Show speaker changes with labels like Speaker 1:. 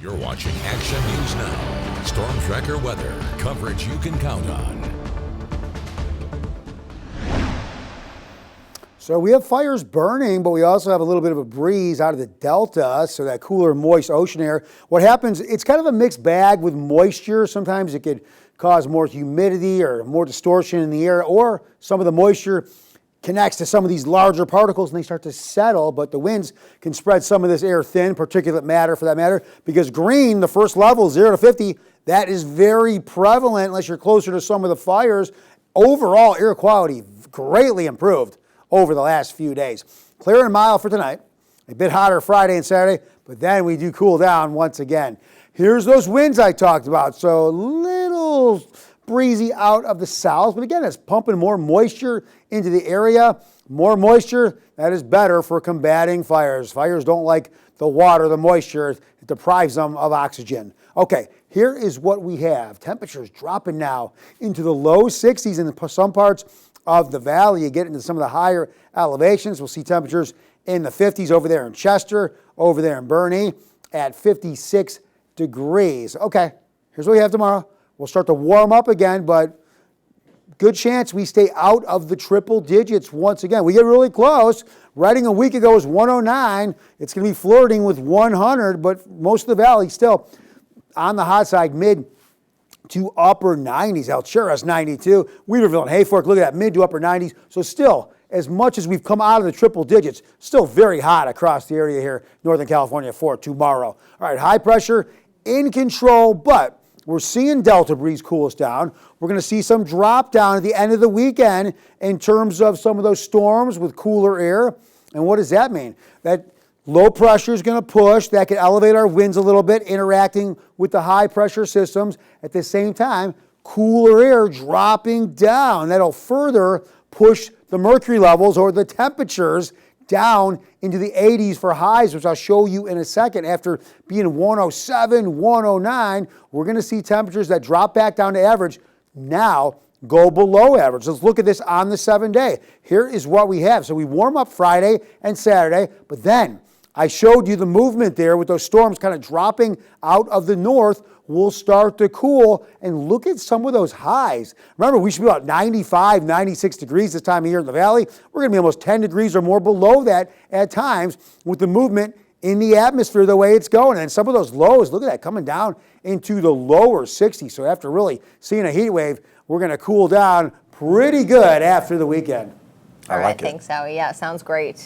Speaker 1: You're watching Action News Now. Storm Tracker weather. Coverage you can count on.
Speaker 2: So we have fires burning, but we also have a little bit of a breeze out of the delta, so that cooler, moist ocean air. What happens, it's kind of a mixed bag with moisture. Sometimes it could cause more humidity or more distortion in the air, or some of the moisture connects to some of these larger particles and they start to settle, but the winds can spread some of this air thin, particulate matter for that matter, because green, the first level, 0 to 50, that is very prevalent unless you're closer to some of the fires. Overall, air quality greatly improved over the last few days. Clear and mild for tonight, a bit hotter Friday and Saturday, but then we do cool down once again. Here's those winds I talked about, so a little breezy out of the south, but again, it's pumping more moisture into the area. More moisture, that is better for combating fires. Fires don't like the water, the moisture. It deprives them of oxygen. Okay, here is what we have. Temperatures dropping now into the low 60s in some parts of the valley. You get into some of the higher elevations. We'll see temperatures in the 50s over there in Chester, over there in Bernie at 56 degrees. Okay, here's what we have tomorrow. We'll start to warm up again, but good chance we stay out of the triple digits once again. We get really close. Reading a week ago was 109. It's going to be flirting with 100, but most of the valley still on the hot side, mid to upper 90s. Alturas 92. Weaverville and Hayfork, look at that, mid to upper 90s. So still, as much as we've come out of the triple digits, still very hot across the area here, Northern California for tomorrow. All right, high pressure in control, but we're seeing delta breeze cool us down. We're going to see some drop down at the end of the weekend in terms of some of those storms with cooler air. And what does that mean? That low pressure is going to push. That could elevate our winds a little bit, interacting with the high pressure systems. At the same time, cooler air dropping down. That'll further push the mercury levels or the temperatures down into the 80s for highs, which I'll show you in a second. After being 107, 109, we're going to see temperatures that drop back down to average now go below average. Let's look at this on the 7-day. Here is what we have. So we warm up Friday and Saturday, but then I showed you the movement there with those storms kind of dropping out of the north. We'll start to cool, and look at some of those highs. Remember, we should be about 95, 96 degrees this time of year in the valley. We're going to be almost 10 degrees or more below that at times with the movement in the atmosphere the way it's going. And some of those lows, look at that, coming down into the lower 60s. So after really seeing a heat wave, we're going to cool down pretty good after the weekend.
Speaker 3: All right, thanks, Howie. Yeah, sounds great.